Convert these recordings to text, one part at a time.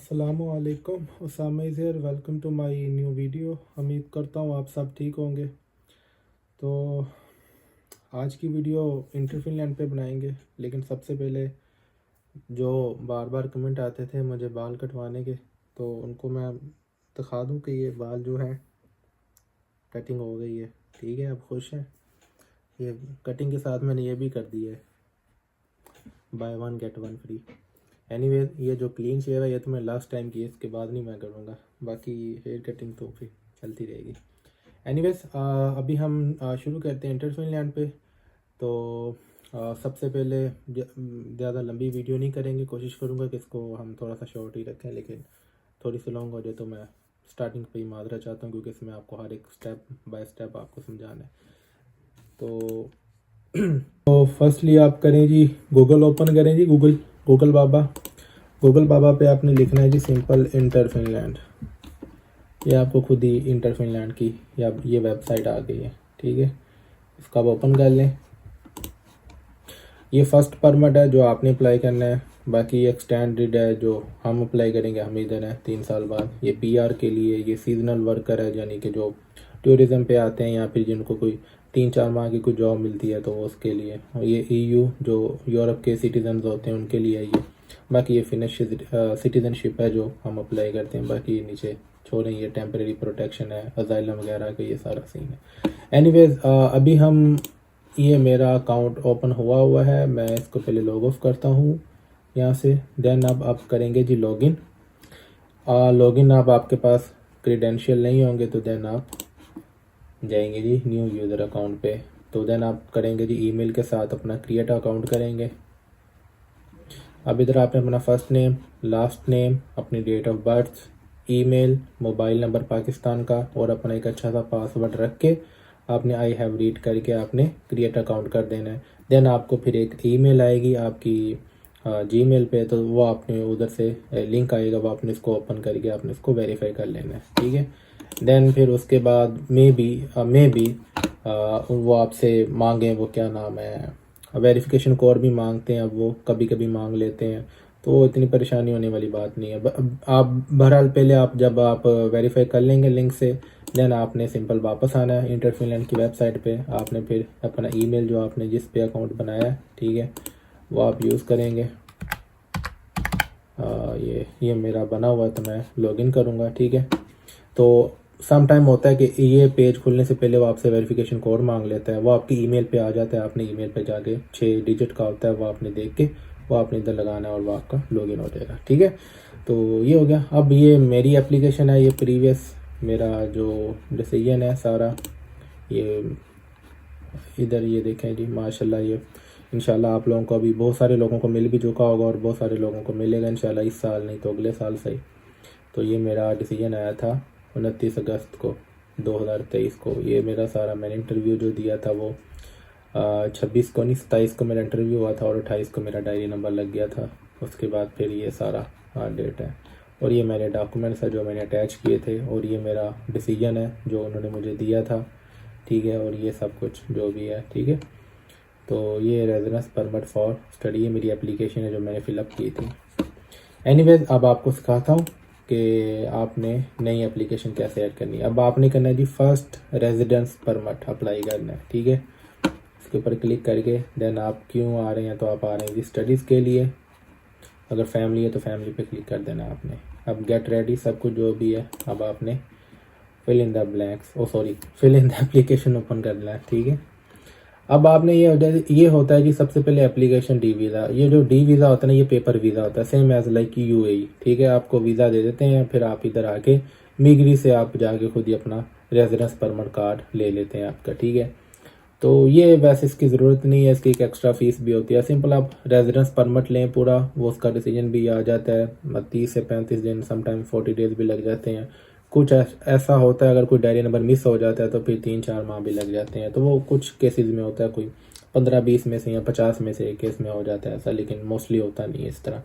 अस्सलामुअलैकुम, Usama is here. Welcome to my new video. उम्मीद करता हूँ आप सब ठीक होंगे। तो आज की वीडियो इंटरफिनलैंड पे बनाएंगे, लेकिन सबसे पहले जो बार बार कमेंट आते थे मुझे बाल कटवाने के, तो उनको मैं दिखा दूँ कि ये बाल जो है कटिंग हो गई है। ठीक है, अब खुश हैं। ये कटिंग के साथ मैंने ये भी कर दिया है, by one get one free. Anyway, ये जो क्लीन शेव है ये तो मैं लास्ट टाइम की है, इसके बाद नहीं मैं करूँगा। बाकी हेयर कटिंग तो फिर चलती रहेगी। एनीवेज, अभी हम शुरू करते हैं इंटरफिनलैंड पे। तो सबसे पहले ज़्यादा लंबी वीडियो नहीं करेंगे, कोशिश करूँगा कि इसको हम थोड़ा सा शॉर्ट ही रखें, लेकिन थोड़ी सी लॉन्ग हो जाए तो मैं स्टार्टिंग पे ही माजरा चाहता हूँ, क्योंकि इसमें आपको हर एक स्टेप बाय स्टेप आपको समझाना है। तो तो फर्स्टली आप करें जी, गूगल ओपन करें जी, गूगल बाबा पे आपने लिखना है जी सिंपल इंटर फिनलैंड। ये आपको खुद ही इंटर फिनलैंड की या ये वेबसाइट आ गई है। ठीक है, इसको आप ओपन कर लें। ये फर्स्ट परमिट है जो आपने अप्लाई करना है। बाकी एक्सटेंडेड है जो हम अप्लाई करेंगे, हम इधर है 3 साल बाद। ये पीआर के लिए, ये सीजनल वर्कर है, यानी कि जो टूरिज्म पे आते हैं या फिर जिनको कोई 3-4 माह की कोई जॉब मिलती है तो वो उसके लिए। और ये ईयू जो यूरोप के सिटीजन होते हैं उनके लिए है ये। बाकी ये फिनिश सिटीजनशिप है जो हम अप्लाई करते हैं। बाकी नीचे छोड़ें, ये टेम्परेरी प्रोटेक्शन है, अजाइलम वगैरह का ये सारा सीन है। एनीवेज, अभी हम, ये मेरा अकाउंट ओपन हुआ है। मैं इसको पहले लॉग ऑफ करता हूँ यहाँ से। देन अब आप करेंगे जी लॉगिन। लॉगिन अब आपके पास क्रेडेंशियल नहीं होंगे तो देन आप जाएंगे जी न्यू यूज़र अकाउंट पे। तो देन आप करेंगे जी ईमेल के साथ अपना क्रिएट अकाउंट करेंगे। अब इधर आपने अपना फर्स्ट नेम, लास्ट नेम, अपनी date of birth, email, mobile number Pakistan का और अपना एक अच्छा सा पासवर्ड रख के आपने आई हैव रीड करके आपने क्रिएट अकाउंट कर देना है। देन आपको फिर एक ईमेल आएगी आपकी जीमेल पे, तो वो आपने उधर से लिंक आएगा, वो आपने इसको ओपन करके आपने इसको वेरीफाई कर लेना है। ठीक है, देन फिर उसके बाद मे बी वो आपसे मांगे, वो क्या नाम है, वेरिफिकेशन कोड भी मांगते हैं। अब वो कभी कभी मांग लेते हैं, तो इतनी परेशानी होने वाली बात नहीं है। आप बहरहाल पहले आप जब आप वेरीफाई कर लेंगे लिंक से, देन आपने सिंपल वापस आना है इंटरफिनलैंड की वेबसाइट पे। आपने फिर अपना ईमेल जो आपने जिस पे अकाउंट बनाया है, ठीक है, वो आप यूज़ करेंगे। ये मेरा बना हुआ है तो मैं लॉगिन करूँगा। ठीक है, तो सम टाइम होता है कि ये पेज खुलने से पहले वो आपसे वेरिफिकेशन कोड मांग लेता है। वो आपकी ईमेल पे आ जाता है, आपने ईमेल पे जाके 6 डिजिट का होता है, वो आपने देख के वो आपने इधर लगाना है और वो आपका लॉगिन हो जाएगा। ठीक है, तो ये हो गया। अब ये मेरी एप्लीकेशन है, ये प्रीवियस मेरा जो डिसीजन है सारा, ये इधर ये देखें जी, माशाल्लाह। ये इंशाल्लाह आप लोगों को अभी बहुत सारे लोगों को मिल भी चुका होगा और बहुत सारे लोगों को मिलेगा इंशाल्लाह, इस साल नहीं तो अगले साल से ही। तो ये मेरा डिसीजन आया था 29 अगस्त को 2023 को। ये मेरा सारा मैंने इंटरव्यू जो दिया था वो 26 को नहीं 27 को मेरा इंटरव्यू हुआ था और 28 को मेरा डायरी नंबर लग गया था। उसके बाद फिर ये सारा डेट है और ये मेरे डॉक्यूमेंट्स है जो मैंने अटैच किए थे और ये मेरा डिसीजन है जो उन्होंने मुझे दिया था। ठीक है, और ये सब कुछ जो भी है। ठीक है, तो ये रेजिडेंस परमिट फॉर स्टडी, ये मेरी एप्लीकेशन है जो मैंने फ़िलअप की थी। एनीवेज, अब आपको सिखाता हूँ कि आपने नई एप्लीकेशन कैसे ऐड करनी है। अब आपने करना है जी फर्स्ट रेजिडेंस परमिट अप्लाई करना है। ठीक है, इसके ऊपर क्लिक करके देन आप क्यों आ रहे हैं, तो आप आ रहे हैं जी स्टडीज़ के लिए। अगर फैमिली है तो फैमिली पे क्लिक कर देना आपने। अब गेट रेडी, सब कुछ जो भी है अब आपने fill in the blanks, fill in the application open करना है। ठीक है, अब आपने ये होता है कि सबसे पहले एप्लीकेशन डी वीज़ा। ये जो डी वीज़ा होता है ना, ये पेपर वीज़ा होता है, सेम एज लाइक यूएई। ठीक है, आपको वीज़ा दे देते हैं, फिर आप इधर आके मिग्री से आप जाके खुद ही अपना रेजिडेंस परमिट कार्ड ले लेते हैं आपका। ठीक है, तो ये वैसे इसकी ज़रूरत नहीं है, इसकी एक एक्स्ट्रा फीस भी होती है। सिंपल आप रेजिडेंस परमिट लें पूरा, वो उसका डिसीजन भी आ जाता है 30 से 35 दिन, समटाइम 40 डेज भी लग जाते हैं। कुछ ऐसा होता है अगर कोई डायरी नंबर मिस हो जाता है तो फिर 3-4 माह भी लग जाते हैं। तो वो कुछ केसेस में होता है, कोई 15-20 में से या 50 में से एक केस में हो जाता है ऐसा, लेकिन मोस्टली होता नहीं है इस तरह।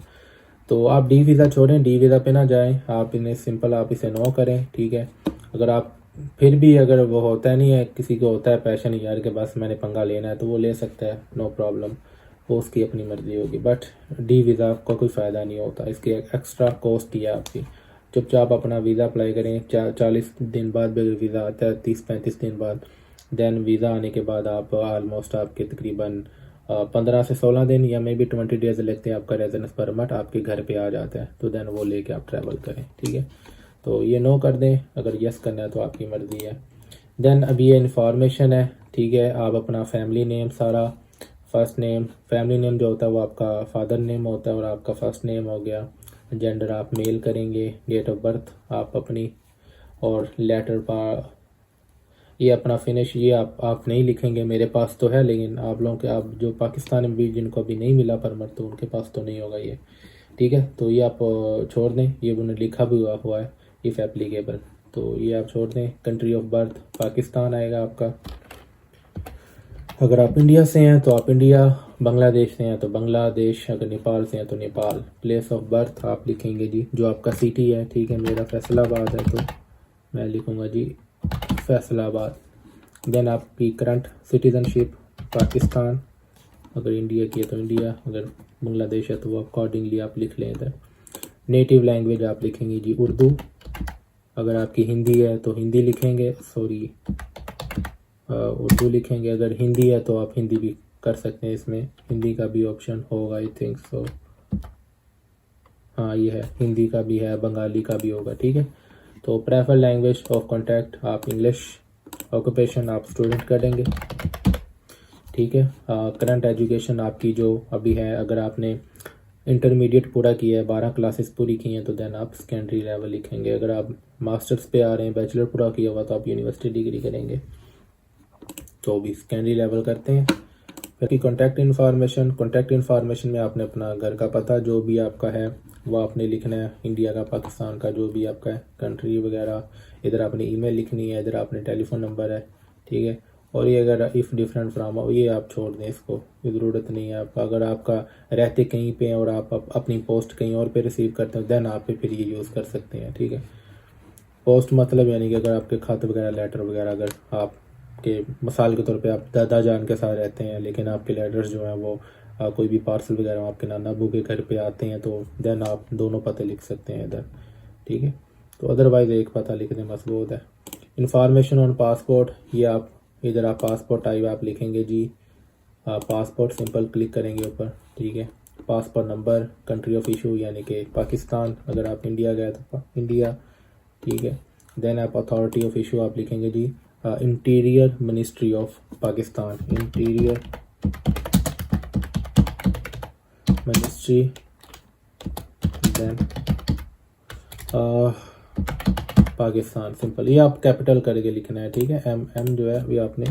तो आप डी वीज़ा छोड़ें, डी वीज़ा पे ना जाएं, आप इन्हें सिंपल आप इसे नो करें। ठीक है, अगर आप फिर भी अगर वो होता नहीं है, किसी को होता है पैशन यार के बस मैंने पंगा लेना है, तो वो ले सकता है, नो प्रॉब्लम। वो उसकी अपनी मर्ज़ी होगी। बट डी वीज़ा का कोई फ़ायदा नहीं होता, इसकी एक्स्ट्रा कॉस्ट ही है आपकी। चुपचाप अपना वीज़ा अप्लाई करें, 40 दिन बाद भी अगर वीज़ा आता है, 30-35 दिन बाद, देन वीज़ा आने के बाद आप आलमोस्ट आपके तकरीबन 15 से 16 दिन या मे बी 20 डेज़ लगते हैं, आपका रेजिडेंस परमिट आपके घर पे आ जाता है। तो देन वो लेके आप ट्रैवल करें, ठीक है। तो ये नो कर दें, अगर यस करना है तो आपकी मर्ज़ी है। देन अभी ये इन्फॉर्मेशन है, ठीक है। आप अपना फैमिली नेम सारा, फर्स्ट नेम, फैमिली नेम जो होता है वो आपका फादर नेम होता है और आपका फर्स्ट नेम हो गया। जेंडर आप मेल करेंगे, डेट ऑफ बर्थ आप अपनी, और लेटर पा ये अपना फिनिश, ये आप नहीं लिखेंगे, मेरे पास तो है, लेकिन आप लोगों के, आप जो पाकिस्तान में भी जिनको अभी नहीं मिला परमिट तो उनके पास तो नहीं होगा ये, ठीक है। तो ये आप छोड़ दें, ये उन्होंने लिखा भी हुआ है इफ़ एप्लीकेबल, तो ये आप छोड़ दें। कंट्री ऑफ बर्थ पाकिस्तान आएगा आपका। अगर आप इंडिया से हैं तो आप इंडिया, बांग्लादेश से हैं तो बांग्लादेश, अगर नेपाल से हैं तो नेपाल। प्लेस ऑफ बर्थ आप लिखेंगे जी जो आपका सिटी है, ठीक है। मेरा फैसलाबाद है तो मैं लिखूँगा जी फैसलाबाद। देन आपकी करंट सिटीज़नशिप पाकिस्तान, अगर इंडिया की है तो इंडिया, अगर बांग्लादेश है तो वो अकॉर्डिंगली आप लिख लें इधर। नेटिव लैंग्वेज आप लिखेंगे जी उर्दू, अगर आपकी हिंदी है तो हिंदी लिखेंगे, सॉरी उर्दू लिखेंगे। अगर हिंदी है तो आप हिंदी भी कर सकते हैं, इसमें हिंदी का भी ऑप्शन होगा, आई थिंक सो। हाँ ये है, हिंदी का भी है, बंगाली का भी होगा, ठीक है। तो प्रेफर लैंग्वेज ऑफ कॉन्टैक्ट आप इंग्लिश, ऑक्यूपेशन आप स्टूडेंट करेंगे, ठीक है। करंट एजुकेशन आपकी जो अभी है, अगर आपने इंटरमीडिएट पूरा किया है, 12 क्लासेस पूरी की हैं तो देन आप सेकेंडरी लेवल लिखेंगे। अगर आप मास्टर्स पे आ रहे हैं, बैचलर पूरा किया हुआ तो आप यूनिवर्सिटी डिग्री करेंगे, तो भी सेकेंडरी लेवल करते हैं। फिर कॉन्टैक्ट इन्फॉर्मेशन में आपने अपना घर का पता जो भी आपका है वो आपने लिखना है, इंडिया का, पाकिस्तान का, जो भी आपका है, कंट्री वगैरह। इधर आपने ईमेल लिखनी है, इधर आपने टेलीफोन नंबर है, ठीक है। और ये अगर इफ़ डिफरेंट फ्राम, ये आप छोड़ दें, इसको कोई ज़रूरत नहीं है आपका। अगर आपका रहते कहीं पे और आप अपनी पोस्ट कहीं और पे रिसीव करते हो देन आप फिर ये यूज़ कर सकते हैं, ठीक है। पोस्ट मतलब यानी कि अगर आपके खत वगैरह, लेटर वगैरह, अगर आपके मिसाल के तौर पे आप दादा जान के साथ रहते हैं लेकिन आपके लेटर्स जो हैं वो कोई भी पार्सल वगैरह आपके नाना अबू के घर पे आते हैं तो देन आप दोनों पते लिख सकते हैं इधर, ठीक है। तो अदरवाइज़ एक पता लिख दें बस बहुत है। इंफॉर्मेशन ऑन पासपोर्ट, ये आप इधर आप पासपोर्ट टाइप आप लिखेंगे जी, पासपोर्ट सिंपल क्लिक करेंगे ऊपर, ठीक है। Passport number, country of issue यानी कि पाकिस्तान, अगर आप इंडिया गए तो इंडिया, ठीक है। देन आप अथॉरिटी ऑफ इशू आप लिखेंगे जी interior ministry of Pakistan, interior ministry. Then Pakistan simple, ये आप कैपिटल करके लिखना है, ठीक है। एम जो है ये आपने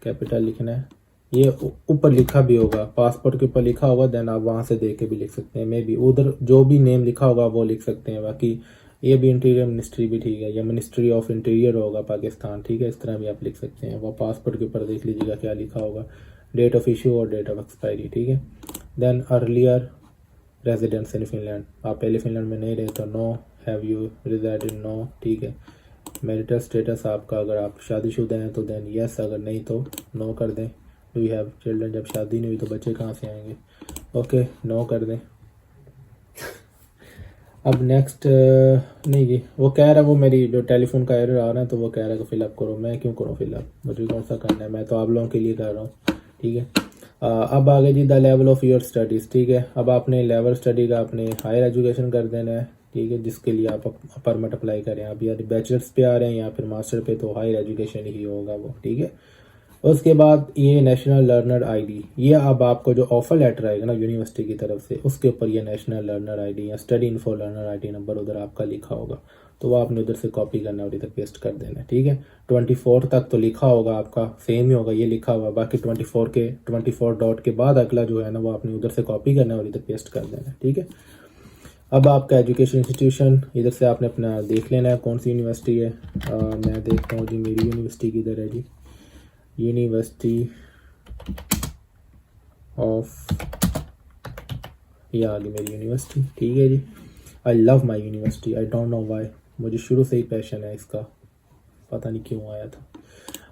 कैपिटल लिखना है। ये ऊपर लिखा भी होगा, पासपोर्ट के ऊपर लिखा होगा, देन आप वहाँ से देख के भी लिख सकते हैं, मे बी उधर जो भी नेम लिखा होगा वो लिख सकते हैं। बाकी ये भी इंटीरियर मिनिस्ट्री भी ठीक है, या मिनिस्ट्री ऑफ इंटीरियर होगा पाकिस्तान, ठीक है। इस तरह भी आप लिख सकते हैं, वो पासपोर्ट के ऊपर देख लीजिएगा क्या लिखा होगा, डेट ऑफ इशू और डेट ऑफ एक्सपायरी, ठीक है। Then earlier residence in Finland, आप पहले फिनलैंड में नहीं रहे तो no, have you resided, no, ठीक है। मैरिटल स्टेटस आपका, अगर आप शादीशुदा हैं तो देन यस, अगर नहीं तो नो कर दें। डू यू हैव चिल्ड्रन, जब शादी नहीं हुई तो बच्चे कहाँ से आएंगे, ओके नो कर दें। अब नेक्स्ट नहीं जी, वो कह रहा है, वो मेरी जो टेलीफोन का एरर आ रहा है तो वो कह रहा है कि फिलअप करो, मैं क्यों करूँ फिलअप, मुझे कौन सा करना है, मैं तो आप लोगों के लिए कर रहा हूँ, ठीक है। अब आगे जी the level of your studies, ठीक है। अब आपने लेवल स्टडी का आपने हायर एजुकेशन कर देना है, ठीक है, जिसके लिए आप परमिट अप्लाई करें। आप या बैचलर्स पे आ रहे हैं या फिर मास्टर पे तो हायर एजुकेशन ही होगा वो, ठीक है। उसके बाद ये नेशनल लर्नर आईडी, ये अब आपको जो ऑफर लेटर आएगा ना यूनिवर्सिटी की तरफ से उसके ऊपर ये नेशनल लर्नर आईडी या study info learner ID number उधर आपका लिखा होगा, तो वो आपने उधर से कॉपी करना और इधर पेस्ट कर देना है, ठीक है। 24 तक तो लिखा होगा आपका सेम ही होगा, ये लिखा हुआ, बाकी 24 डॉट के बाद अगला जो है ना वो आपने उधर से कॉपी करना है और इधर पेस्ट कर देना है, ठीक है। अब आपका एजुकेशन इंस्टीट्यूशन इधर से आपने अपना देख लेना है कौन सी यूनिवर्सिटी है। मैं देखता हूँ जी मेरी यूनिवर्सिटी किधर है जी, यूनिवर्सिटी ऑफ, ये आ गई मेरी यूनिवर्सिटी, ठीक है जी। I love my university, I don't know why, मुझे शुरू से ही पैशन है इसका, पता नहीं क्यों आया था।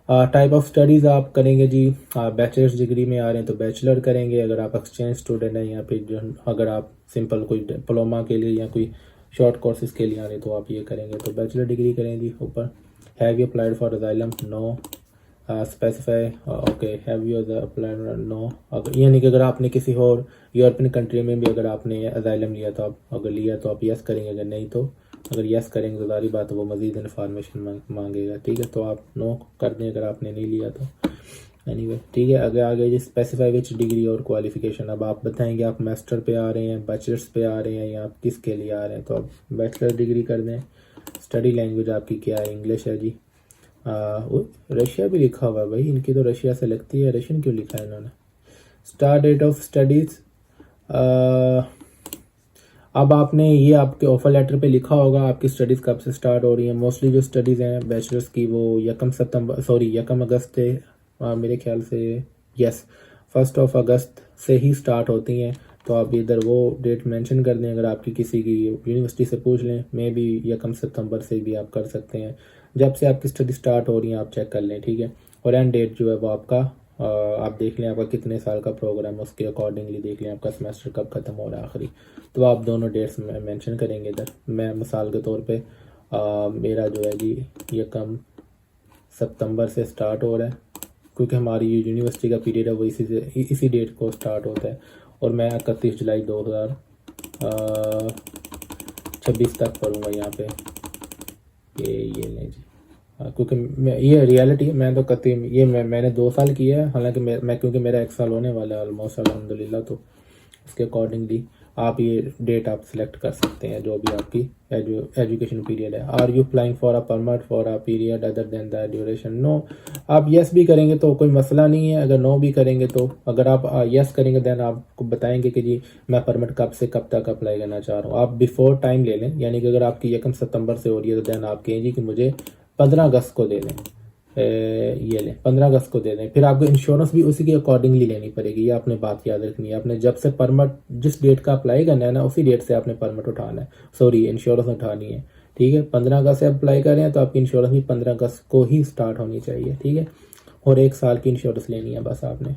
टाइप ऑफ स्टडीज़ आप करेंगे जी, बैचलर्स डिग्री में आ रहे हैं तो बैचलर करेंगे, अगर आप एक्सचेंज स्टूडेंट हैं या फिर जो अगर आप सिंपल कोई डिप्लोमा के लिए या कोई शॉर्ट कोर्सेज के लिए आ रहे हैं तो आप ये करेंगे तो बैचलर डिग्री करें जी। ऊपर have you applied for asylum, no. Specify, okay, have you applied, no. अगर यानी कि अगर आपने किसी और यूरोपियन कंट्री में भी अगर आपने असाइलम लिया तो आप अगर लिया तो आप यस करेंगे, अगर नहीं तो अगर यस करेंगे तो सारी बात वो मज़ीद इन्फॉर्मेशन मांगेगा, ठीक है, तो आप नो कर दें अगर आपने नहीं लिया तो। एनीवे ठीक है, आगे आगे जी स्पेसिफाई विच डिग्री और क्वालिफिकेशन, अब आप बताएंगे आप मास्टर पे आ रहे हैं, बैचलर्स पे आ रहे हैं या आप किसके लिए आ रहे हैं, तो आप बैचलर डिग्री कर दें। स्टडी लैंग्वेज आपकी क्या है, इंग्लिश है जी। रशिया भी लिखा हुआ है भाई, इनकी तो रशिया से लगती है, रशियन क्यों लिखा है इन्होंने। स्टार्ट डेट ऑफ स्टडीज़, अब आपने ये आपके ऑफर लेटर पे लिखा होगा आपकी स्टडीज़ कब से स्टार्ट हो रही हैं। मोस्टली जो स्टडीज़ हैं बैचलर्स की वो 1 अगस्त से मेरे ख्याल से, यस, 1 अगस्त से ही स्टार्ट होती हैं। तो आप इधर वो डेट मेंशन कर दें, अगर आपकी किसी की यूनिवर्सिटी से पूछ लें, मे बी 1 सितंबर से भी आप कर सकते हैं। जब से आपकी स्टडी स्टार्ट हो रही है आप चेक कर लें, ठीक है। और एंड डेट जो है वो आपका आप देख लें आपका कितने साल का प्रोग्राम है, उसके अकॉर्डिंगली देख लें आपका सेमेस्टर कब ख़त्म हो रहा है आखिरी, तो आप दोनों डेट्स में मेंशन करेंगे इधर। मैं मिसाल के तौर पे मेरा जो है जी 1 सितंबर से स्टार्ट हो रहा है, क्योंकि हमारी यूनिवर्सिटी का पीरियड है वो इसी डेट को स्टार्ट होता है, और मैं 31 जुलाई 2026 तक पढ़ूँगा यहाँ पे। ये लें जी, क्योंकि मैं ये रियलिटी है, मैं तो कतई ये मैंने 2 साल किया है, हालांकि मैं क्योंकि मेरा 1 साल होने वाला है ऑलमोस्ट अल्हम्दुलिल्लाह, तो उसके अकॉर्डिंगली आप ये डेट आप सिलेक्ट कर सकते हैं जो भी आपकी एजुकेशन पीरियड है। Are you applying for a permit for a period other than the duration, no. आप यस भी करेंगे तो कोई मसला नहीं है, अगर नो भी करेंगे तो अगर आप यस करेंगे देन आपको बताएंगे कि जी मैं परमिट कब से कब तक अप्लाई करना चाह रहा हूँ। आप बिफोर टाइम ले लें, यानी कि अगर आपकी 1 सितंबर से हो रही है तो देन आप कहेंगे कि मुझे 15 अगस्त को दे दें, ये लें 15 अगस्त को दे दें। फिर आपको इंश्योरेंस भी उसी के अकॉर्डिंगली लेनी पड़ेगी, ये आपने बात याद रखनी है। आपने जब से परमिट जिस डेट का अप्लाई करना है ना उसी डेट से आपने परमिट उठाना है, सॉरी इंश्योरेंस उठानी है, ठीक है। 15 अगस्त से अप्लाई करें तो आपकी इंश्योरेंस भी 15 अगस्त को ही स्टार्ट होनी चाहिए, ठीक है। और 1 साल की इंश्योरेंस लेनी है बस आपने।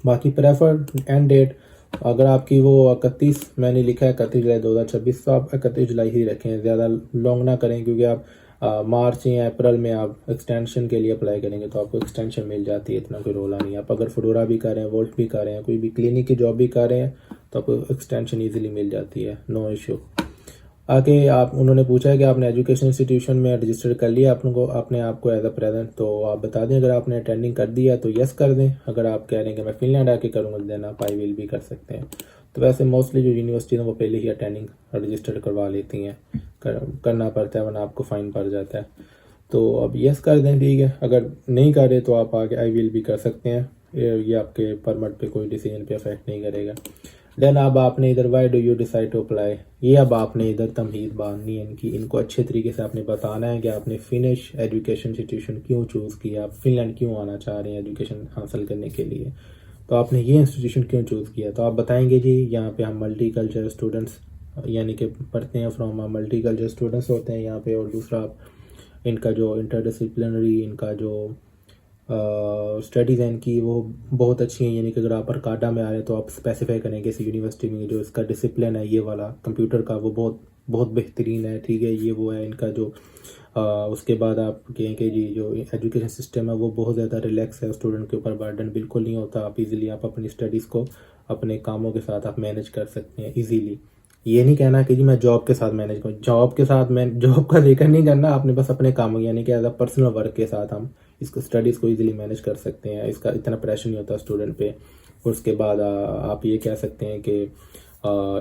बाकी प्रेफर्ड एंड डेट अगर आपकी वो 31 मैंने लिखा है 31 जुलाई 2026, तो आप 31 जुलाई ही रखें, ज़्यादा लॉन्ग ना करें, क्योंकि आप मार्च या अप्रैल में आप एक्सटेंशन के लिए अप्लाई करेंगे तो आपको एक्सटेंशन मिल जाती है, इतना कोई रोला नहीं है। आप अगर फडोरा भी कर रहे हैं, वोल्ट भी कर रहे हैं, कोई भी क्लिनिक की जॉब भी कर रहे हैं तो आपको एक्सटेंशन ईजिली मिल जाती है, नो इशू। आगे आप उन्होंने पूछा है कि आपने एजुकेशन इंस्टीट्यूशन में रजिस्टर कर लिया अपने आप को एज अ प्रेजेंट, तो आप बता दें अगर आपने अटेंडिंग कर दिया तो यस कर दें, अगर आप कह रहे हैं कि मैं फिनलैंड आके करूँगा देन आप आई विल भी कर सकते हैं। तो वैसे मोस्टली जो यूनिवर्सिटी है वो पहले ही अटेंडिंग रजिस्टर करवा लेती हैं, करना पड़ता है वरना आपको फ़ाइन पड़ जाता है। तो अब यस कर दें, ठीक है। अगर नहीं कर रहे तो आप आगे आई विल भी कर सकते हैं, ये आपके परमिट पे कोई डिसीजन पे अफेक्ट नहीं करेगा। देन अब आपने इधर why do you decide to apply, ये अब आपने इधर तमहीद बांधनी है इनकी, इनको अच्छे तरीके से आपने बताना है कि आपने फिनिश एजुकेशन इंस्टीट्यूशन क्यों चूज़ किया, आप फिनलैंड क्यों आना चाह रहे हैं एजुकेशन हासिल करने के लिए, तो आपने ये इंस्टीट्यूशन क्यों चूज़ किया। तो आप बताएंगे जी यहाँ पे हम मल्टी कल्चर स्टूडेंट्स यानी कि पढ़ते हैं फ्रॉम मल्टी कल्चर स्टूडेंट्स होते हैं यहाँ पे, और दूसरा इनका जो इंटरडिसिप्लिनरी इनका जो स्टडीज़ हैं इनकी वो बहुत अच्छी हैं, यानी कि अगर आप अरकाडा में आ रहे हैं तो आप स्पेसिफाई करें कि इस यूनिवर्सिटी में जो इसका डिसिप्लिन है ये वाला कंप्यूटर का वो बहुत बहुत बेहतरीन है, ठीक है, ये वो है इनका जो उसके बाद आप कहें कि जी जो एजुकेशन सिस्टम है वो बहुत ज़्यादा रिलैक्स है, स्टूडेंट के ऊपर बर्डन बिल्कुल नहीं होता, आप इजीली आप अपनी स्टडीज़ को अपने कामों के साथ आप मैनेज कर सकते हैं इजीली। ये नहीं कहना कि जी मैं जॉब के साथ मैनेज करूँ, जॉब के साथ मैं जॉब का लेकर नहीं करना, आपने बस अपने काम यानी कि एज अ पर्सनल वर्क के साथ हम इसको स्टडीज़ को इजीली मैनेज कर सकते हैं, इसका इतना प्रेशर नहीं होता स्टूडेंट पे। और उसके बाद आप ये कह सकते हैं कि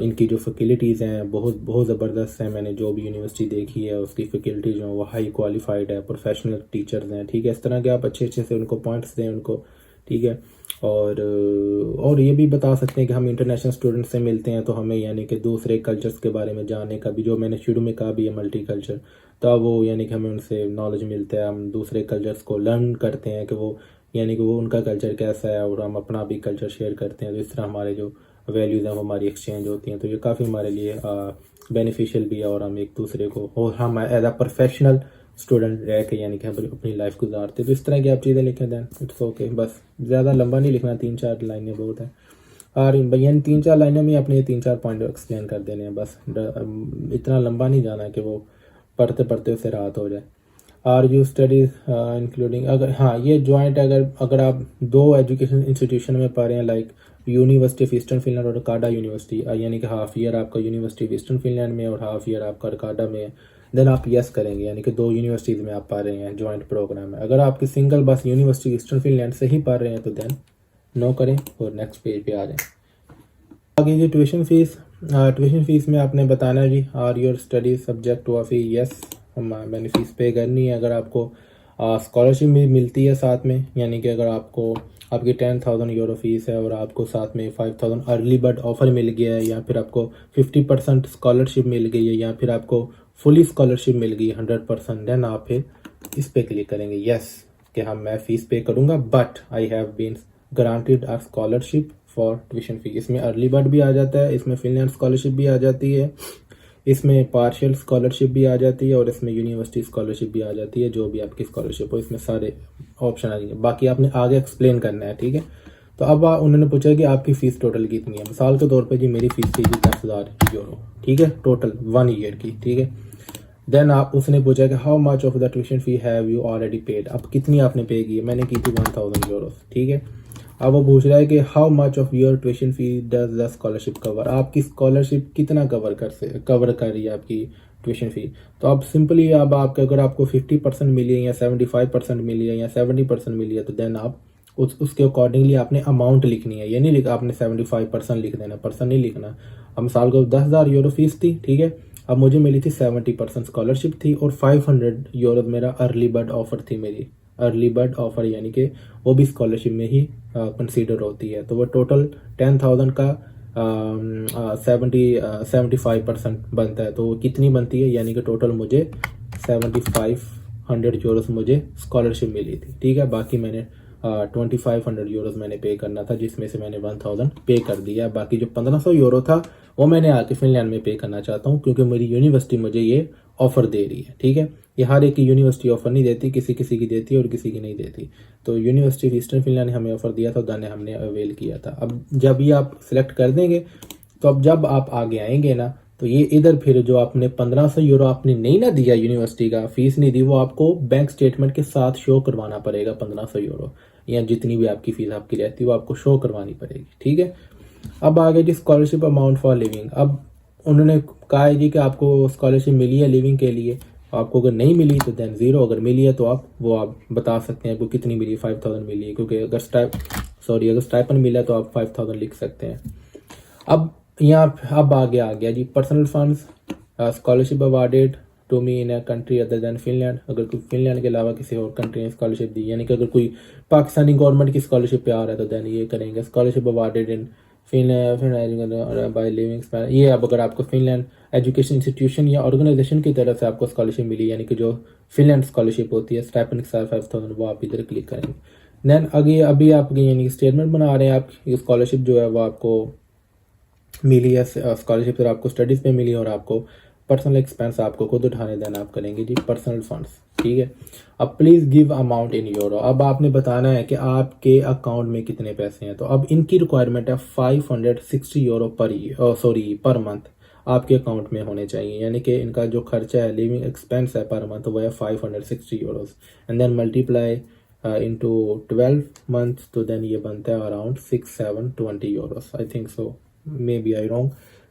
इनकी जो फैकल्टीज़ हैं बहुत बहुत ज़बरदस्त हैं, मैंने जो भी यूनिवर्सिटी देखी है उसकी फैकल्टी जो वो हाई क्वालिफाइड है, प्रोफेशनल टीचर्स हैं, ठीक है। इस तरह के आप अच्छे अच्छे से उनको पॉइंट्स दें उनको, ठीक है। और ये भी बता सकते हैं कि हम इंटरनेशनल स्टूडेंट से मिलते हैं तो हमें यानी कि दूसरे कल्चर्स के बारे में जानने का भी, जो मैंने शुरू में कहा भी है मल्टी कल्चर, तो वो यानी कि हमें उनसे नॉलेज मिलता है, हम दूसरे कल्चर्स को लर्न करते हैं कि वो यानी कि वो उनका कल्चर कैसा है और हम अपना भी कल्चर शेयर करते हैं, तो इस तरह हमारे जो वैल्यूज़ हैं वो हमारी एक्सचेंज होती हैं, तो ये काफ़ी हमारे लिए बेनिफिशियल भी है, और हम एक दूसरे को और हम एज अ प्रोफेशनल स्टूडेंट रह के यानी कि हम अपनी लाइफ गुजारते। तो इस तरह की आप चीज़ें लिखें, दैन इट्स ओके। बस ज़्यादा लंबा नहीं लिखना, 3-4 लाइनें बहुत है। और यानी 3-4 लाइनों में अपने 3-4 पॉइंट एक्सप्लेन कर देने हैं बस। इतना लंबा नहीं जाना है कि वो पढ़ते पढ़ते उसे रात हो जाए। आर यू स्टडीज इंक्लूडिंग, अगर हाँ ये जॉइंट, अगर आप 2 एजुकेशन इंस्टीट्यूशन में पढ़ रहे हैं, like university of eastern Finland और रकाडा यूनिवर्सिटी, यानी कि हाफ ईयर आपका यूनिवर्सिटी ऑफ ईस्टर्न फिनलैंड में और हाफ ईयर आपका रकाडा में है, देन आप यस करेंगे, यानी कि 2 यूनिवर्सिटीज़ में आप पढ़ रहे हैं जॉइंट प्रोग्राम में। अगर आपकी सिंगल बस यूनिवर्सिटी ईस्टर्न फिनलैंड से ही पढ़ रहे हैं तो देन नो करें और नेक्स्ट पेज पे आ जाएं। आगे जी ट्यूशन फीस में आपने बताना है जी, are your study subject to fee, yes मैंने फीस पे करनी है। अगर आपको स्कॉलरशिप भी मिलती है साथ में, यानी कि अगर आपको आपकी 10,000 यूरो फीस है और आपको साथ में 5,000 अर्ली बर्ड ऑफर मिल गया है, या फिर आपको 50% स्कॉलरशिप मिल गई है, या फिर आपको फुली स्कॉलरशिप मिल गई 100%, देन आप फिर इस पे क्लिक करेंगे यस कि हाँ मैं फीस पे करूँगा, but I have been granted a scholarship for tuition fee. इसमें अर्ली बर्ड भी आ जाता है, इसमें फिनलैंड स्कॉलरशिप भी आ जाती है, इसमें पार्शियल स्कॉलरशिप भी आ जाती है और इसमें यूनिवर्सिटी स्कॉलरशिप भी आ जाती है। जो भी आपकी स्कॉलरशिप हो इसमें सारे ऑप्शन आ जाएंगे, बाकी आपने आगे एक्सप्लेन करना है, ठीक है। तो अब उन्होंने पूछा कि आपकी फ़ीस टोटल कितनी है। मिसाल के तौर पे जी मेरी फ़ीस थी 10,000 यूरो, ठीक है, टोटल 1 ईयर की, ठीक है। देन उसने पूछा कि how much of the tuition fee have you already paid, अब कितनी आपने पे की है। मैंने की थी 1,000 यूरो, ठीक है। अब वो पूछ रहा है कि how much of your tuition fee does the scholarship cover, आपकी स्कॉलरशिप कितना कवर कर रही है आपकी ट्यूशन फी। तो अब सिंपली अब आपके अगर आपको 50% मिली है या 75% मिली है या 70% मिली है, तो देन आप उसके अकॉर्डिंगली आपने अमाउंट लिखनी है। ये नहीं लिखा आपने 75% लिख देना, परसेंट नहीं लिखना। अब साल को 10,000 यूरो फीस थी, ठीक है। अब मुझे मिली थी 70% स्कॉलरशिप थी और 500 यूरो मेरा अर्ली बर्ड ऑफर थी। मेरी अर्ली बर्ड ऑफर यानी कि वो भी स्कॉलरशिप में ही कंसीडर होती है। तो वो टोटल 10,000 का 75% बनता है। तो वो कितनी बनती है, यानी कि टोटल मुझे 7,500 यूरोस मुझे स्कॉलरशिप मिली थी, ठीक है। बाकी मैंने 2,500 यूरोस मैंने पे करना था, जिसमें से मैंने 1,000 पे कर दिया। बाकी जो 1,500 यूरो था वो मैंने आके फिनलैंड में पे करना चाहता हूँ, क्योंकि मेरी यूनिवर्सिटी मुझे ये ऑफर दे रही है, ठीक है। ये हर एक की यूनिवर्सिटी ऑफर नहीं देती, किसी किसी की देती है और किसी की नहीं देती। तो यूनिवर्सिटी ऑफ ईस्टर्न फिनलैंड ने हमें ऑफर दिया था, दाने हमने अवेल किया था। अब जब ये आप सिलेक्ट कर देंगे तो अब जब आप आगे आएंगे ना, तो ये इधर फिर जो आपने 1,500 यूरो आपने नहीं ना दिया, यूनिवर्सिटी का फीस नहीं दी, वो आपको बैंक स्टेटमेंट के साथ शो करवाना पड़ेगा। 1,500 यूरो या जितनी भी आपकी फीस आपकी रहती है वो आपको शो करवानी पड़ेगी, ठीक है। अब आगे जी स्कॉलरशिप अमाउंट फॉर लिविंग। अब उन्होंने कहा है जी कि आपको स्कॉलरशिप मिली है लिविंग के लिए, आपको अगर नहीं मिली तो देन 0, अगर मिली है तो आप बता सकते हैं आपको कितनी मिली, 5,000 मिली है, क्योंकि अगर स्टाइपेंड मिला तो आप 5,000 लिख सकते हैं। अब अब आगे आ गया जी personal funds, scholarship awarded to me in a country other than Finland. अगर कोई फिनलैंड के अलावा किसी और कंट्री ने स्कॉलरशिप दी, यानी कि अगर कोई पाकिस्तानी गवर्नमेंट की स्कॉलरशिप पे आ रहा है तो देन ये करेंगे। Scholarship awarded in Finland by living, ये अब अगर आपको फिनलैंड एजुकेशन इंस्टीट्यूशन या ऑर्गेनाइजेशन की तरफ से आपको स्कॉलरशिप मिली, यानी कि जो फिनलैंड स्कॉलरशिप होती है स्टाइपेंड के साथ 5,000, वो आप इधर क्लिक करेंगे। देन आगे अभी आप यानी स्टेटमेंट बना रहे हैं, आप स्कॉलरशिप जो है वो आपको मिली है, स्कॉलरशिप फिर आपको स्टडीज़ पे मिली और आपको पर्सनल एक्सपेंस आपको खुद उठाने देना, आप करेंगे जी पर्सनल फंड्स, ठीक है। अब please give amount in euro. अब आपने बताना है कि आपके अकाउंट में कितने पैसे हैं। तो अब इनकी रिक्वायरमेंट है 560 यूरो पर मंथ आपके अकाउंट में होने चाहिए, यानी कि इनका जो खर्चा है लिविंग एक्सपेंस है पर मंथ वो है 560 euros, and then multiply into 12 months, तो देन ये बनता है around 6,720 euros, I think so, maybe I wrong,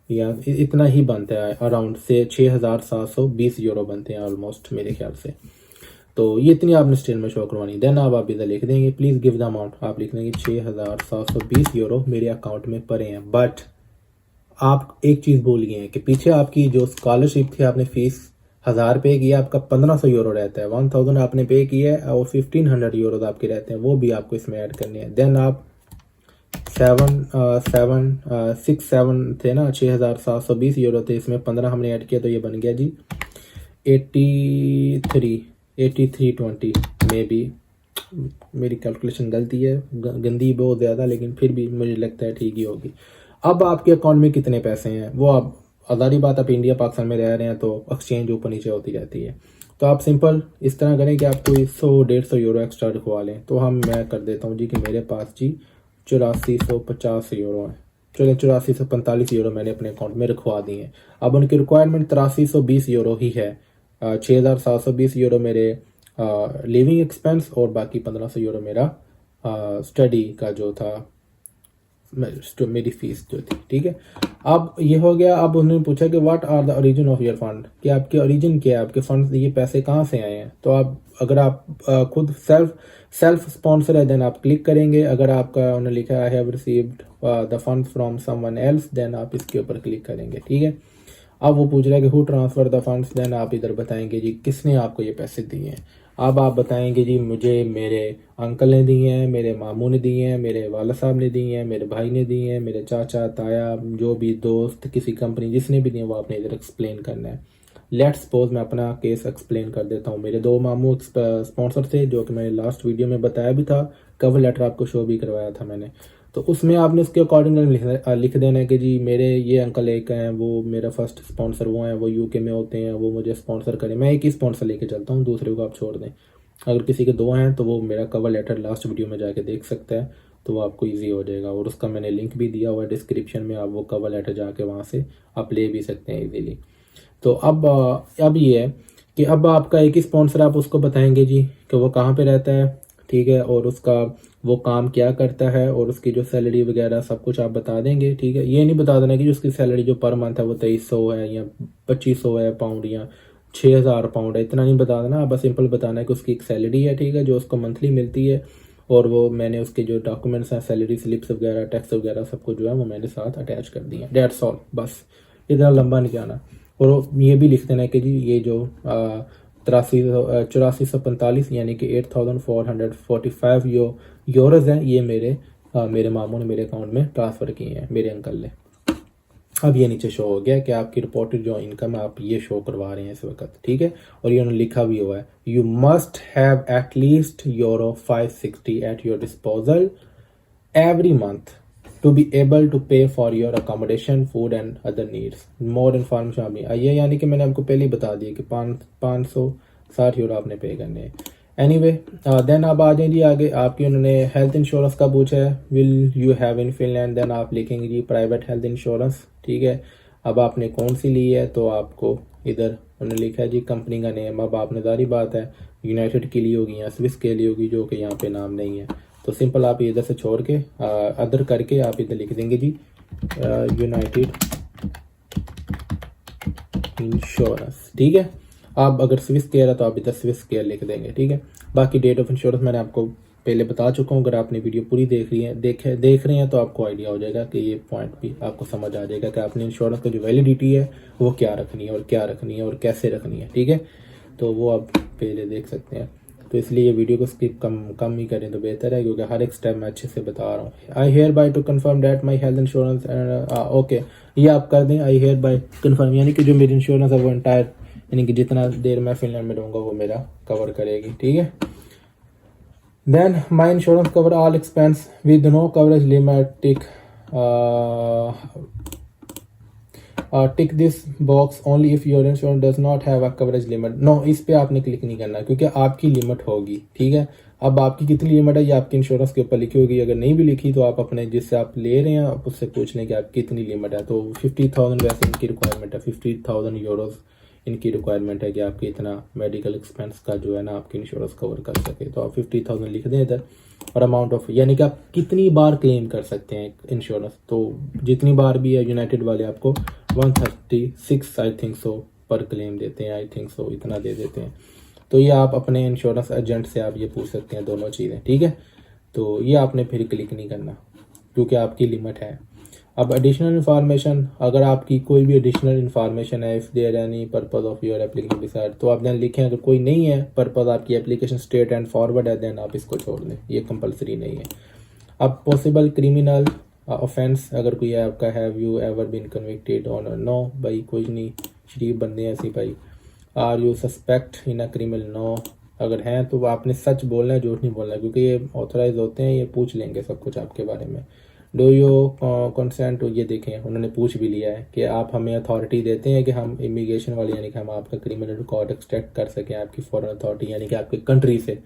या इतना ही बनता है अराउंड से 6,720 यूरो बनते हैं ऑलमोस्ट मेरे ख्याल से। तो ये इतनी आपने स्टेटमेंट शो करवानी। देन आप इधर लिख देंगे प्लीज़ गिव द अमाउंट, आप लिख देंगे 6,720 यूरो मेरे अकाउंट में पड़े हैं। बट आप एक चीज़ भूल गए हैं कि पीछे आपकी जो स्कॉलरशिप थी आपने फीस 1,000 पे किया, आपका 1,500 यूरो रहता है, 1,000 आपने पे किया है और 1,500 यूरो आपके रहते हैं, वो भी आपको इसमें ऐड करने हैं। देन आप 7 थे ना, 6,720 यूरो थे, इसमें 15 हमने ऐड किया तो ये बन गया जी 8320 में भी। मेरी कैलकुलेशन गलती है, गंदी बहुत ज़्यादा, लेकिन फिर भी मुझे लगता है ठीक ही होगी। अब आपके अकाउंट में कितने पैसे हैं वो आप आज़ादी बात, आप इंडिया पाकिस्तान में रह रहे हैं तो एक्सचेंज ऊपर नीचे होती रहती है। तो आप सिंपल इस तरह करें कि आप कोई 100-150 यूरो एक्स्ट्रा रखवा लें। तो मैं कर देता हूँ जी कि मेरे पास जी 8450 यूरो हैं। चलो 8445 यूरो मैंने अपने अकाउंट में रखवा दिए हैं। अब उनकी रिक्वायरमेंट 8320 यूरो ही है। 6720 यूरो मेरे लिविंग एक्सपेंस और बाकी 1500 यूरो मेरा स्टडी का जो था, मेरी फीस जो थी। ठीक है, अब ये हो गया। अब उन्होंने पूछा कि what are the origin of your fund, कि आपके ओरिजिन क्या है, आपके फंड, ये पैसे कहाँ से आए हैं। तो आप अगर आप खुद सेल्फ स्पॉन्सर है देन आप क्लिक करेंगे। अगर आपका उन्होंने लिखा है I have received the fund from someone else then आप इसके ऊपर क्लिक करेंगे। ठीक है, अब वो पूछ रहा है कि who transfer the funds, then आप इधर बताएंगे जी किसने आपको ये पैसे दिए हैं। अब आप बताएंगे जी मुझे मेरे अंकल ने दिए हैं, मेरे मामू ने दिए हैं, मेरे वाला साहब ने दिए हैं, मेरे भाई ने दिए हैं, मेरे चाचा ताया जो भी दोस्त किसी कंपनी जिसने भी दिए वो आपने इधर एक्सप्लेन करना है। लेट्स सपोज मैं अपना केस एक्सप्लेन कर देता हूँ। मेरे 2 मामू स्पॉन्सर थे जो कि मैंने लास्ट वीडियो में बताया भी था, कवर लेटर आपको शो भी करवाया था मैंने। तो उसमें आपने उसके अकॉर्डिंग लिख देना है कि जी मेरे ये अंकल एक हैं, वो मेरा फर्स्ट स्पॉन्सर वो हैं, वो यूके में होते हैं, वो मुझे स्पॉन्सर करें। मैं एक ही स्पॉन्सर लेके चलता हूँ, दूसरे को आप छोड़ दें। अगर किसी के 2 हैं तो वो मेरा कवर लेटर लास्ट वीडियो में जाके देख सकता है, तो वो आपको ईजी हो जाएगा। और उसका मैंने लिंक भी दिया हुआ है डिस्क्रिप्शन में, आप वो कवर लेटर जाके वहाँ से आप ले भी सकते हैं ईजीली। तो अब ये है कि अब आपका एक ही स्पॉन्सर, आप उसको बताएंगे जी कि वो कहाँ पे रहता है। ठीक है, और उसका वो काम क्या करता है और उसकी जो सैलरी वगैरह सब कुछ आप बता देंगे। ठीक है, ये नहीं बता देना कि उसकी सैलरी जो पर मंथ है वो 2300 है या 2500 है पाउंड या 6000 पाउंड है, इतना नहीं बता देना। आप बस सिंपल बताना है कि उसकी एक सैलरी है, ठीक है, जो उसको मंथली मिलती है, और वो मैंने उसके जो डॉक्यूमेंट्स हैं, सैलरी स्लिप्स वगैरह, टैक्स वगैरह सब कुछ जो है वो मैंने साथ अटैच कर दिए हैं। डेट्स ऑल, बस इतना लंबा नहीं जाना। और ये भी लिख देना है कि जी ये जो 8445 यानी कि 8445 यूरोज हैं, ये मेरे मामू ने मेरे अकाउंट में ट्रांसफ़र किए हैं, मेरे अंकल ने। अब ये नीचे शो हो गया कि आपकी रिपोर्टेड जो इनकम है आप ये शो करवा रहे हैं इस वक्त। ठीक है, और ये उन्होंने लिखा भी हुआ है you must have at least euro 560 at your disposal every month to be able to pay for your accommodation, food and other needs. More information आपने ये यानी कि मैंने आपको पहले ही बता दिया कि 560 यूरो आपने पे करने हैं। एनीवे देन आप आ जाएं जी आगे। आपकी उन्होंने हेल्थ इंश्योरेंस का पूछा है, will you have in Finland, then आप लिखेंगे जी प्राइवेट हेल्थ इंश्योरेंस। ठीक है, अब आपने कौन सी ली है, तो आपको इधर उन्होंने लिखा है जी कंपनी का नेम। अब आपने जारी बात है यूनाइटेड के लिए होगी या स्विस के लिए होगी, जो कि यहाँ पे नाम नहीं है। तो सिंपल आप इधर से छोड़ के अदर करके आप इधर लिख देंगे जी यूनाइटेड इंश्योरेंस। ठीक है, आप अगर स्विस केयर है तो आप इधर स्विस केयर लिख देंगे। ठीक है, बाकी डेट ऑफ इंश्योरेंस मैंने आपको पहले बता चुका हूँ। अगर आपने वीडियो पूरी देख रहे हैं तो आपको आइडिया हो जाएगा कि ये पॉइंट भी आपको समझ आ जाएगा कि आपने इंश्योरेंस की जो वैलिडिटी है वो क्या रखनी है और क्या रखनी है और कैसे रखनी है। ठीक है, तो वो आप पहले देख सकते हैं। तो इसलिए ये वीडियो को स्किप कम ही करें तो बेहतर है, क्योंकि हर एक स्टेप मैं अच्छे से बता रहा हूँ। I hereby to confirm that my health insurance, okay ये आप कर दें आई हेयर बाय कन्फर्म, यानी कि जो मेरी इंश्योरेंस है वो एंटायर, यानी कि जितना देर मैं फिनलैंड में रहूँगा वो मेरा कवर करेगी। ठीक है, then my insurance cover all expense with no coverage limit, tick this box only if your insurance does not have a coverage limit. No, इस पे आपने क्लिक नहीं करना क्योंकि आपकी लिमिट होगी। ठीक है, अब आपकी कितनी लिमिट है ये आपकी इंश्योरेंस के ऊपर लिखी होगी। अगर नहीं भी लिखी तो आप अपने जिससे आप ले रहे हैं आप उससे पूछ लें कि आपकी कितनी लिमिट है। तो 50,000 वैसे इनकी रिक्वायरमेंट है, 50,000 यूरोज इनकी रिक्वायरमेंट है कि आपकी इतना मेडिकल एक्सपेंस का जो है ना आपकी इंश्योरेंस कवर कर सके। तो आप 50,000 लिख दें इधर, और अमाउंट ऑफ यानी कि आप कितनी बार क्लेम कर सकते हैं इंश्योरेंस। तो जितनी बार भी है यूनाइटेड वाले आपको 136 आई थिंक सो पर क्लेम देते हैं, आई थिंक सो इतना दे देते हैं। तो ये आप अपने इंश्योरेंस एजेंट से आप ये पूछ सकते हैं दोनों चीज़ें। ठीक है, तो ये आपने फिर क्लिक नहीं करना क्योंकि आपकी लिमिट है। अब एडिशनल इन्फॉर्मेशन, अगर आपकी कोई भी एडिशनल इन्फॉर्मेशन है, if there any purpose of your application decide, तो आप देन लिखें। अगर कोई नहीं है पर्पस आपकी एप्लीकेशन स्ट्रेट एंड फॉरवर्ड है देन आप इसको छोड़ दें, ये कंपलसरी नहीं है। अब पॉसिबल क्रिमिनल ऑफेंस अगर कोई है आपका, have you ever been convicted on, no भाई कोई नहीं, शरीफ बंदे हैं ऐसी भाई। Are you suspect in a criminal, no, अगर हैं तो आपने सच बोलना है, झूठ नहीं बोलना है, क्योंकि ये ऑथराइज होते हैं, ये पूछ लेंगे सब कुछ आपके बारे में। डू यू कंसेंट, ये देखें उन्होंने पूछ भी लिया है कि आप हमें अथॉरिटी देते हैं कि हम इमिग्रेशन वाले यानी कि हम आपका क्रिमिनल रिकॉर्ड एक्सट्रैक्ट कर सकें आपकी फॉरेन अथॉरिटी यानी कि आपके कंट्री से,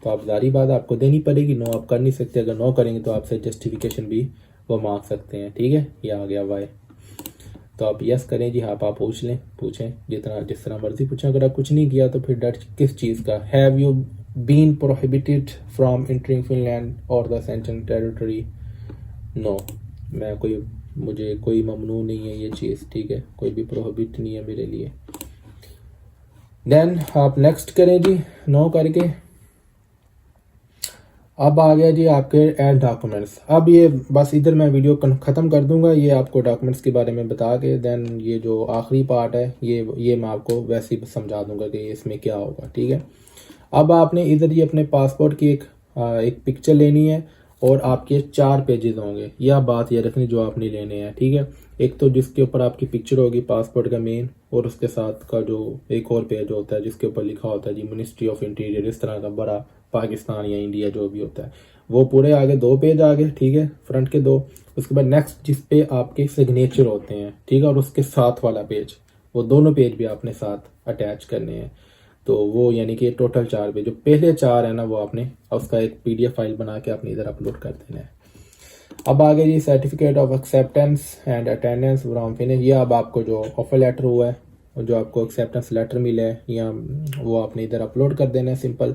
तो आप जारी बात आपको देनी पड़ेगी। नो आप कर नहीं सकते, अगर नो करेंगे तो आपसे जस्टिफिकेशन भी वो मांग सकते हैं। ठीक है, ये आ गया वाई। तो आप यस करें जी, आप पूछ लें, पूछें जिस तरह मर्जी पूछें। अगर आप कुछ नहीं किया तो फिर डर किस चीज़ का। Have you been prohibited from entering Finland और द सेंट्रल टेरिटरी। नो, मुझे कोई ममनू नहीं है ये चीज़। ठीक है, कोई भी प्रोहिबिट नहीं है मेरे लिए। देन आप नेक्स्ट करें जी, नो करके। अब आ गया जी आपके एड डॉक्यूमेंट्स। अब ये बस इधर मैं वीडियो ख़त्म कर दूंगा, ये आपको डॉक्यूमेंट्स के बारे में बता के देन ये जो आखिरी पार्ट है ये मैं आपको वैसे ही समझा दूंगा कि इसमें क्या होगा। ठीक है, अब आपने इधर ये अपने पासपोर्ट की एक पिक्चर लेनी है और आपके 4 पेजेस होंगे। यह बात ये रखनी जो आपने लेने हैं। ठीक है, एक तो जिसके ऊपर आपकी पिक्चर होगी पासपोर्ट का मेन, और उसके साथ का जो एक और पेज होता है जिसके ऊपर लिखा होता है जी मिनिस्ट्री ऑफ इंटीरियर, इस तरह का बड़ा पाकिस्तान या इंडिया जो भी होता है, वो पूरे आगे 2 पेज आगे। ठीक है, फ्रंट के 2। उसके बाद नेक्स्ट जिस पे आपके सिग्नेचर होते हैं। ठीक है, और उसके साथ वाला पेज, वो दोनों पेज भी आपने साथ अटैच करने हैं। तो वो यानी कि टोटल 4 पेज, जो पहले 4 है ना वो आपने उसका एक PDF फाइल बना के अपने इधर अपलोड कर देना है। अब आगे जी certificate of acceptance and attendance from Finnish. ये अब आपको जो ऑफर लेटर हुआ है और जो आपको एक्सेप्टेंस लेटर मिला है या वो आपने इधर अपलोड कर देना है सिंपल।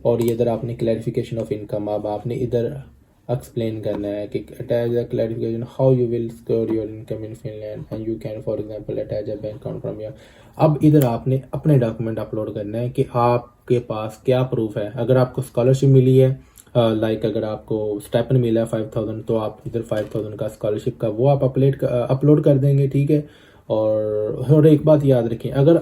और ये इधर आपने क्लैरिफिकेशन ऑफ इनकम अब आपने इधर एक्सप्लेन करना है कि attach the clarification how you will score your income in Finland and you can for example attach a bank account from your. अब इधर आपने अपने डॉक्यूमेंट अपलोड करना है कि आपके पास क्या प्रूफ है। अगर आपको स्कॉलरशिप मिली है, लाइक अगर आपको स्टाइपेंड मिला है 5000, तो आप इधर 5000 का स्कॉलरशिप का वो आप अपलोड कर देंगे। ठीक है, और एक बात याद रखें, अगर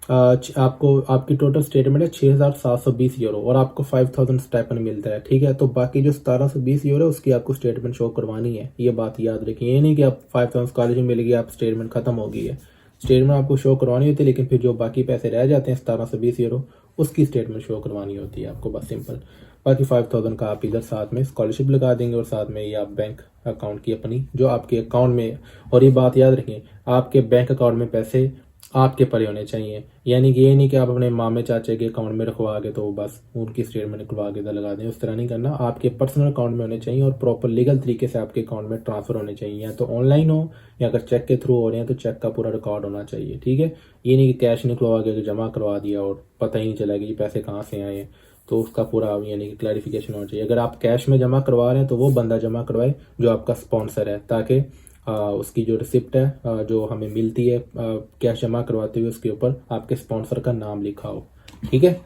आपको आपकी टोटल स्टेटमेंट है 6720 यूरो और आपको 5000 स्टाइपेंड मिलता है। ठीक है, तो बाकी जो 1720 यूरो है उसकी आपको स्टेटमेंट शो करवानी है। ये बात याद रखिए, ये नहीं कि आप 5000 स्कॉलरशिप मिलेगी आप स्टेटमेंट खत्म हो गई है। स्टेटमेंट आपको शो करवानी होती है, लेकिन फिर जो बाकी पैसे रह जाते हैं 1720 यूरो उसकी स्टेटमेंट शो करवानी होती है आपको, बस सिंपल। बाकी 5000 का आप इधर साथ में स्कॉलरशिप लगा देंगे और साथ में ये आप बैंक अकाउंट की अपनी जो आपके अकाउंट में, और ये बात याद रखें आपके बैंक अकाउंट में पैसे आपके पड़े होने चाहिए। यानी कि ये नहीं कि आप अपने मामे चाचे के अकाउंट में रखवा के तो बस उनकी स्टेटमेंट निकलवा के लगा दें, उस तरह नहीं करना। आपके पर्सनल अकाउंट में होने चाहिए और प्रॉपर लीगल तरीके से आपके अकाउंट में ट्रांसफर होने चाहिए, या तो ऑनलाइन हो या अगर चेक के थ्रू हो रहे हैं तो चेक का पूरा रिकॉर्ड होना चाहिए। ठीक है, ये नहीं कि कैश निकलवा के जमा करवा दिया और पता ही नहीं चला कि ये पैसे कहाँ से आए हैं, तो उसका पूरा यानी कि क्लैरिफिकेशन होना चाहिए। अगर आप कैश में जमा करवा रहे हैं तो वो बंदा जमा करवाए जो आपका स्पॉन्सर है, ताकि उसकी जो रिसिप्ट है जो हमें मिलती है कैश जमा करवाते हुए उसके ऊपर आपके स्पॉन्सर का नाम लिखा हो। ठीक है,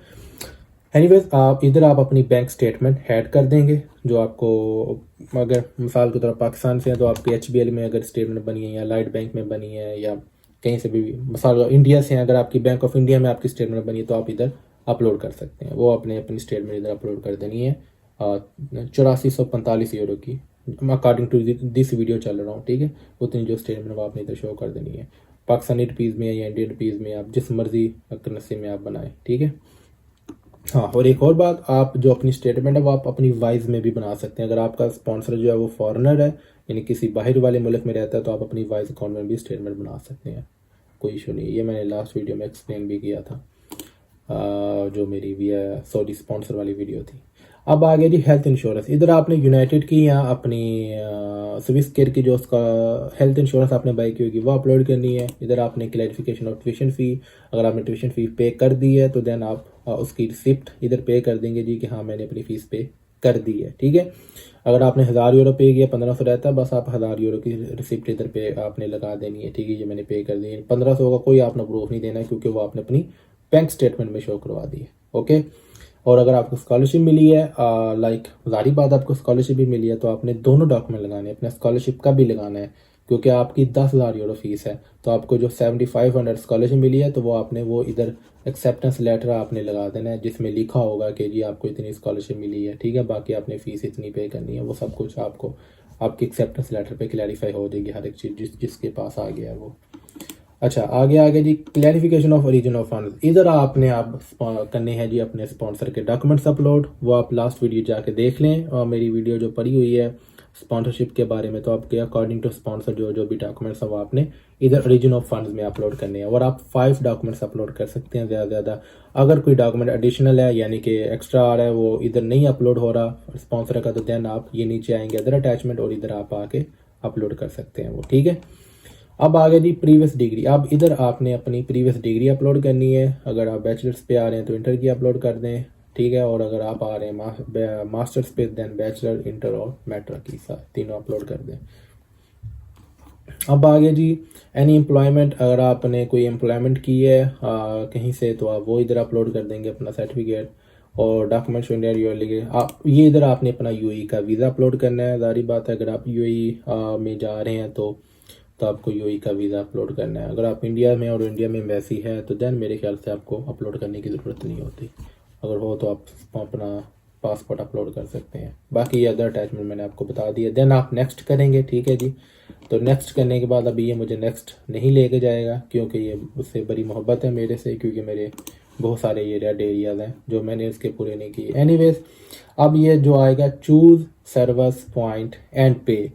एनीवेज आप अपनी बैंक स्टेटमेंट ऐड कर देंगे जो आपको, अगर मिसाल के तौर पाकिस्तान से है तो आपकी HBL में अगर स्टेटमेंट बनी है या लाइट बैंक में बनी है या कहीं से भी, मिसाल इंडिया से है अगर आपकी बैंक ऑफ इंडिया में आपकी स्टेटमेंट बनी है तो आप इधर अपलोड कर सकते हैं। वो अपनी स्टेटमेंट इधर अपलोड कर देनी है 8445 यूरो की, अकॉर्डिंग टू दिस वीडियो चल रहा हूँ। ठीक है, उतनी जो स्टेटमेंट वो आपने इधर शो कर देनी है, पाकिस्तानी रुपीज़ में या इंडियन रुपीज़ में, आप जिस मर्जी करेंसी में आप बनाएं। ठीक है, हाँ, और एक और बात, आप जो अपनी स्टेटमेंट है वो आप अपनी वाइज में भी बना सकते हैं। अगर आपका स्पॉन्सर जो है वो फॉरेनर है यानी किसी बाहर वाले मुल्क में रहता है तो आप अपनी वाइज अकाउंट में भी स्टेटमेंट बना सकते हैं, कोई इशू नहीं। ये मैंने लास्ट वीडियो में एक्सप्लेन भी किया था, जो मेरी सॉरी स्पॉन्सर वाली वीडियो थी। अब आ गया जी हेल्थ इंश्योरेंस। इधर आपने यूनाइटेड की या अपनी स्विस केयर की जो उसका हेल्थ इंश्योरेंस आपने बाई की होगी वो अपलोड करनी है। इधर आपने क्लैरिफिकेशन ऑफ ट्यूशन फ़ी, अगर आपने ट्यूशन फ़ी पे कर दी है तो देन आप उसकी रिसिप्ट इधर पे कर देंगे जी कि हाँ मैंने अपनी फ़ीस पे कर दी है। ठीक है, अगर आपने 1000 यूरो पे किया 1500 रहता है, बस आप 1000 यूरो की रिसिप्ट इधर पे आपने लगा देनी है। ठीक है, ये मैंने पे कर दी है। 1500 का कोई आपने प्रूफ नहीं देना है क्योंकि वो आपने अपनी बैंक स्टेटमेंट में शो करवा दी है। ओके, और अगर आपको स्कॉलरशिप मिली है, लाइक जारी बात आपको स्कॉलरशिप भी मिली है तो आपने दोनों डॉक्यूमेंट लगाने हैं, अपने स्कॉलरशिप का भी लगाना है क्योंकि आपकी 10,000 यूरो फीस है। तो आपको जो 7500 स्कॉलरशिप मिली है तो वो आपने वो इधर एक्सेप्टेंस लेटर आपने लगा देना है जिसमें लिखा होगा कि जी आपको इतनी स्कॉलरशिप मिली है। ठीक है, बाकी आपने फीस इतनी पे करनी है, वो सब कुछ आपको आपकी एक्सेप्टेंस लेटर पे क्लैरिफाई हो जाएगी हर एक चीज़ जिसके पास आ गया है वो। अच्छा, आगे जी clarification of origin of fund. इधर आपने करने हैं जी अपने स्पॉन्सर के डॉक्यूमेंट्स अपलोड, वो आप लास्ट वीडियो जाके देख लें और मेरी वीडियो जो पड़ी हुई है स्पॉन्सरशिप के बारे में, तो आपके अकॉर्डिंग टू स्पॉन्सर जो जो भी डॉक्यूमेंट्स हैं वो आपने इधर ओरिजिन ऑफ फंड्स में अपलोड करने हैं। और आप 5 डॉक्यूमेंट्स अपलोड कर सकते हैं ज़्यादा से ज़्यादा। अगर कोई डॉक्यूमेंट एडिशनल है यानी कि एक्स्ट्रा आ रहा है, वो इधर नहीं अपलोड हो रहा स्पॉन्सर का, तो देन आप ये नीचे आएंगे अदर अटैचमेंट और इधर आप आके अपलोड कर सकते हैं वो, ठीक है। अब आगे जी प्रीवियस डिग्री। अब इधर आपने अपनी प्रीवियस डिग्री अपलोड करनी है। अगर आप बैचलर्स पे आ रहे हैं तो इंटर की अपलोड कर दें, ठीक है। और अगर आप आ रहे हैं मास्टर्स पे देन बैचलर, इंटर और मैट्रिक की तीनों अपलोड कर दें। अब आगे जी एनी एम्प्लॉयमेंट, अगर आपने कोई एम्प्लॉयमेंट की है कहीं से, तो आप वो इधर अपलोड कर देंगे अपना सर्टिफिकेट और डॉक्यूमेंट्स इंडिया यूएई। आप ये इधर आपने अपना यूएई का वीज़ा अपलोड करना है। जारी बात है, अगर आप यूएई में जा रहे हैं तो आपको यूएई का वीज़ा अपलोड करना है। अगर आप इंडिया में और इंडिया में एम्बेसी है तो देन मेरे ख्याल से आपको अपलोड करने की ज़रूरत नहीं होती। अगर हो तो आप अपना पासपोर्ट अपलोड कर सकते हैं। बाकी ये अदर अटैचमेंट मैंने आपको बता दिया। देन आप नेक्स्ट करेंगे, ठीक है जी। तो नेक्स्ट करने के बाद अभी ये मुझे नेक्स्ट नहीं लेके जाएगा क्योंकि ये उससे बड़ी मोहब्बत है मेरे से, क्योंकि मेरे बहुत सारे ये रेड एरियाज हैं जो मैंने इसके पूरे नहीं किए। एनीवेज अब ये जो आएगा चूज सर्विस पॉइंट एंड पे।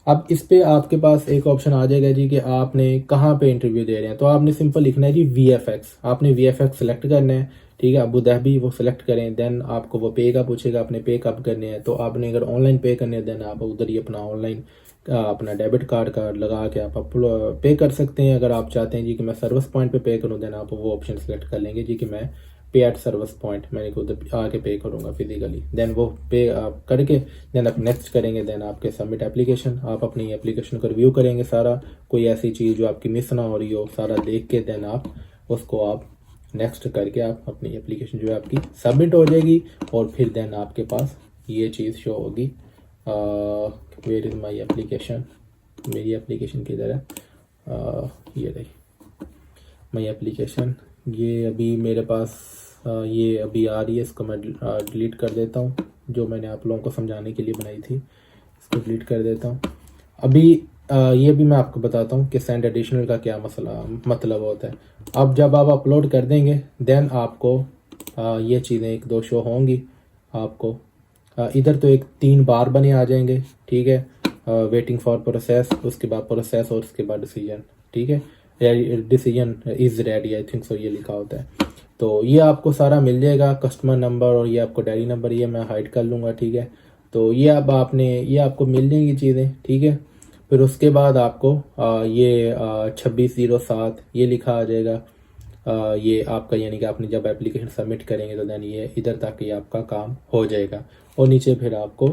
अब इस पे आपके पास एक ऑप्शन आ जाएगा जी कि आपने कहाँ पे इंटरव्यू दे रहे हैं। तो आपने सिंपल लिखना है जी VFX। आपने VFX सेलेक्ट करना है, ठीक है। अबू धाबी वो सिलेक्ट करें। देन आपको वो पे का पूछेगा, आपने पे कब करने हैं। तो आपने अगर ऑनलाइन पे करने हैं देन आप उधर ही अपना ऑनलाइन अपना डेबिट कार्ड लगा के आप पे कर सकते हैं। अगर आप चाहते हैं जी कि मैं सर्विस पॉइंट पे करूँ देन आप वो ऑप्शन सेलेक्ट कर लेंगे जी कि मैं पे एट सर्विस पॉइंट, मैंने उधर आके पे करूँगा फिजिकली। देन वो पे आप करके देन आप नेक्स्ट करेंगे। देन आपके सबमिट एप्लीकेशन, आप अपनी एप्लीकेशन को रिव्यू करेंगे सारा, कोई ऐसी चीज़ जो आपकी मिस ना हो रही हो सारा देख के देन आप उसको आप नेक्स्ट करके आप अपनी एप्लीकेशन जो है आपकी सबमिट हो जाएगी। और फिर देन आपके पास ये चीज़ शो होगी, वेयर इज़ माई एप्लीकेशन, मेरी एप्लीकेशन किधर है, ये रही माई एप्लीकेशन। ये अभी मेरे पास ये अभी आ रही है, इसको मैं डिलीट कर देता हूँ। जो मैंने आप लोगों को समझाने के लिए बनाई थी इसको डिलीट कर देता हूँ। अभी ये भी मैं आपको बताता हूँ कि सेंड एडिशनल का क्या मतलब होता है। अब जब आप अपलोड कर देंगे देन आपको ये चीज़ें 1-2 शो होंगी आपको। इधर तो 3 बार बने आ जाएंगे, ठीक है। वेटिंग फॉर प्रोसेस, उसके बाद प्रोसेस और उसके बाद डिसीजन, ठीक है। Decision is ready, I think सो ये लिखा होता है। तो ये आपको सारा मिल जाएगा, कस्टमर नंबर और ये आपको डायरी नंबर, ये मैं हाइड कर लूँगा, ठीक है। तो ये अब ये आपको मिल जाएंगी चीज़ें, ठीक है। फिर उसके बाद आपको ये 2607 ये लिखा आ जाएगा। ये आपका यानी कि आपने जब एप्लीकेशन सबमिट करेंगे तो देन ये इधर तक ये आपका काम हो जाएगा। और नीचे फिर आपको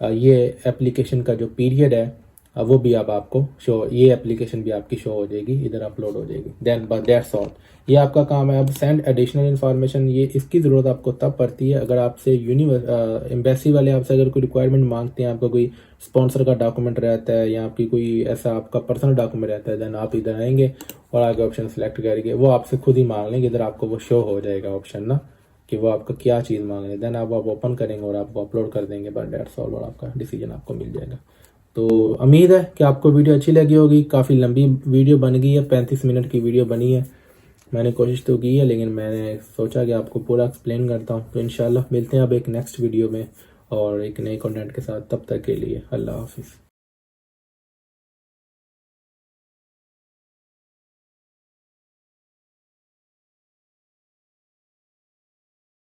ये एप्लीकेशन का जो पीरियड है वो भी अब आपको शो, ये एप्लीकेशन भी आपकी शो हो जाएगी, इधर अपलोड हो जाएगी। देन दैट्स ऑल, ये आपका काम है। अब सेंड एडिशनल इन्फॉर्मेशन, ये इसकी ज़रूरत आपको तब पड़ती है अगर आपसे एम्बेसी वाले आपसे अगर कोई रिक्वायरमेंट मांगते हैं, आपका कोई स्पॉन्सर का डॉक्यूमेंट रहता है या आपकी कोई ऐसा आपका पर्सनल डॉक्यूमेंट रहता है, देन आप इधर आएंगे और आगे ऑप्शन सेलेक्ट करके वो आपसे खुद ही मांग लेंगे। इधर आपको वो शो हो जाएगा ऑप्शन ना कि वो आपका क्या चीज़ मांग रहे हैं। देन आप ओपन करेंगे और आपको अपलोड कर देंगे, बट दैट्स ऑल, और आपका डिसीजन आपको मिल जाएगा। तो उम्मीद है कि आपको वीडियो अच्छी लगी होगी। काफ़ी लंबी वीडियो बन गई है, 35 मिनट की वीडियो बनी है। मैंने कोशिश तो की है लेकिन मैंने सोचा कि आपको पूरा एक्सप्लेन करता हूँ। तो इंशाल्लाह मिलते हैं अब एक नेक्स्ट वीडियो में और एक नए कंटेंट के साथ। तब तक के लिए अल्लाह हाफिज़।